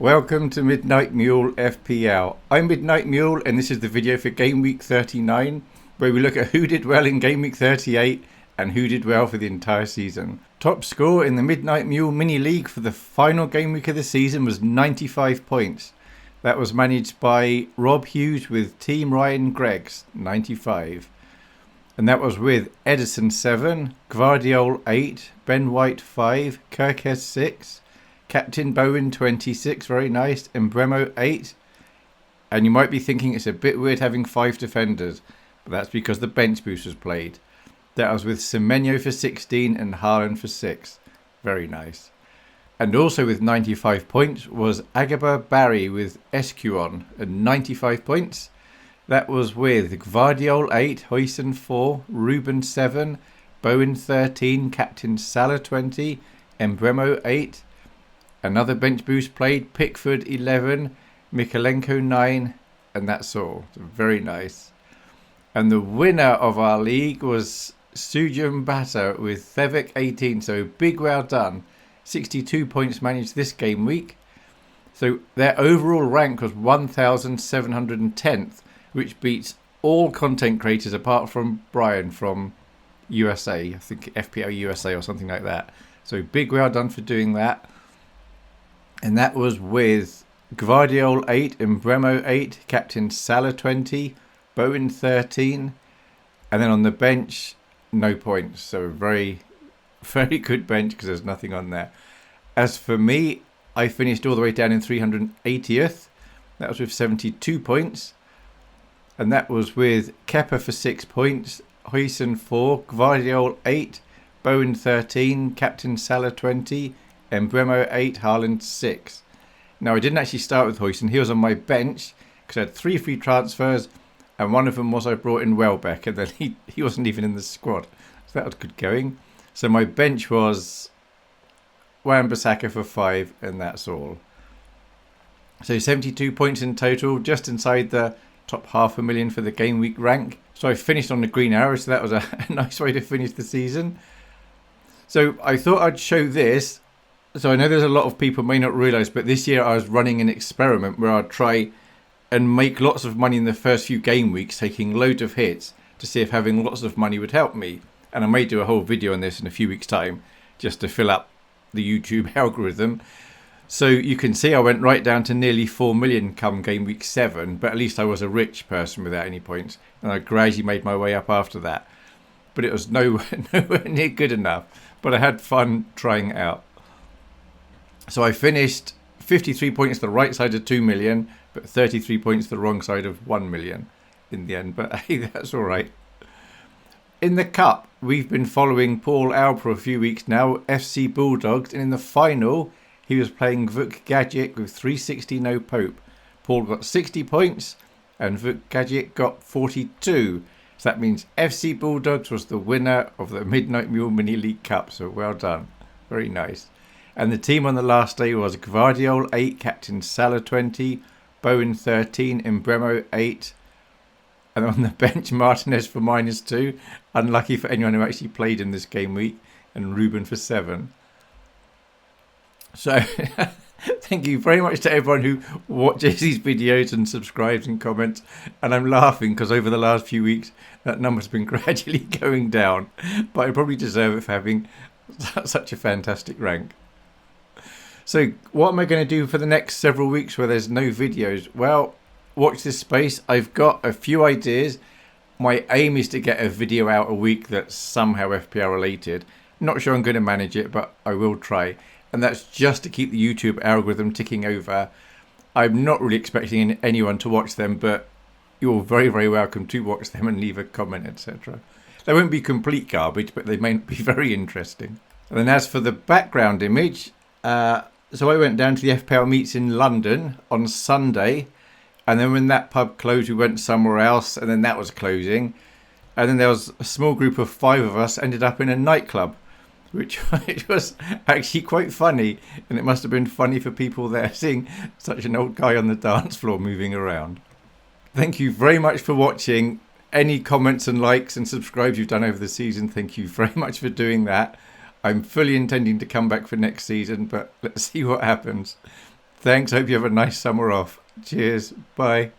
Welcome to Midnight Mule FPL. I'm Midnight Mule and this is the video for Game Week 39 where we look at who did well in Game Week 38 and who did well for the entire season. Top score in the Midnight Mule Mini-league for the final game week of the season was 95 points. That was managed by Rob Hughes with Team Ryan Greggs, 95. And that was with Edison 7, Gvardiol 8, Ben White 5, Kirkes 6, Captain Bowen 26, very nice, and Bremo 8. And you might be thinking it's a bit weird having 5 defenders, but that's because the bench boost was played. That was with Semenyo for 16 and Haaland for 6. Very nice. And also with 95 points was Agaba Barry with Escuon at 95 points. That was with Gvardiol 8, Huijsen 4, Ruben 7, Bowen 13, Captain Salah 20, and Bremo 8. Another bench boost played, Pickford 11, Mikalenko 9, and that's all. So very nice. And the winner of our league was Sujum Bata with Thevek 18, so big well done. 62 points managed this game week. So their overall rank was 1,710th, which beats all content creators apart from Brian from USA, I think FPL USA or something like that. So big well done for doing that. And that was with Gvardiol 8 and Bremo 8, Captain Salah 20, Bowen 13, and then on the bench, no points. So very, very good bench because there's nothing on there. As for me, I finished all the way down in 380th. That was with 72 points. And that was with Kepa for 6 points, Huijsen 4, Gvardiol 8, Bowen 13, Captain Salah 20, and Bremo 8, Haaland 6. Now, I didn't actually start with Huijsen. He was on my bench because I had 3 free transfers, and one of them was I brought in Welbeck, and then he wasn't even in the squad. So that was good going. So my bench was Wan-Bissaka for 5, and that's all. So 72 points in total, just inside the top 500,000 for the game week rank. So I finished on the green arrow, so that was a nice way to finish the season. So I thought I'd show this. So I know there's a lot of people may not realise, but this year I was running an experiment where I'd try and make lots of money in the first few game weeks, taking loads of hits to see if having lots of money would help me. And I may do a whole video on this in a few weeks' time just to fill up the YouTube algorithm. So you can see I went right down to nearly 4 million come game week 7, but at least I was a rich person without any points. And I gradually made my way up after that. But it was nowhere near good enough. But I had fun trying it out. So I finished 53 points the right side of 2 million, but 33 points the wrong side of 1 million in the end. But hey, that's all right. In the cup, we've been following Paul Al for a few weeks now, FC Bulldogs, and in the final, he was playing Vuk Gadget with 360 no Pope. Paul got 60 points, and Vuk Gadget got 42. So that means FC Bulldogs was the winner of the Midnight Mule Mini-league Cup. So well done. Very nice. And the team on the last day was Gvardiol 8, Captain Salah 20, Bowen 13, and Bremo 8. And on the bench, Martinez for -2. Unlucky for anyone who actually played in this game week. And Ruben for 7. So, thank you very much to everyone who watches these videos and subscribes and comments. And I'm laughing because over the last few weeks, that number's been gradually going down. But I probably deserve it for having such a fantastic rank. So what am I going to do for the next several weeks where there's no videos? Well, watch this space. I've got a few ideas. My aim is to get a video out a week that's somehow FPL related. Not sure I'm going to manage it, but I will try. And that's just to keep the YouTube algorithm ticking over. I'm not really expecting anyone to watch them, but you're very, very welcome to watch them and leave a comment, etc. They won't be complete garbage, but they may be very interesting. And then as for the background image, so I went down to the FPL meets in London on Sunday, and then when that pub closed, we went somewhere else, and then that was closing. And then there was a small group of 5 of us ended up in a nightclub, which was actually quite funny, and it must have been funny for people there seeing such an old guy on the dance floor moving around. Thank you very much for watching. Any comments and likes and subscribes you've done over the season, thank you very much for doing that. I'm fully intending to come back for next season, but let's see what happens. Thanks. Hope you have a nice summer off. Cheers. Bye.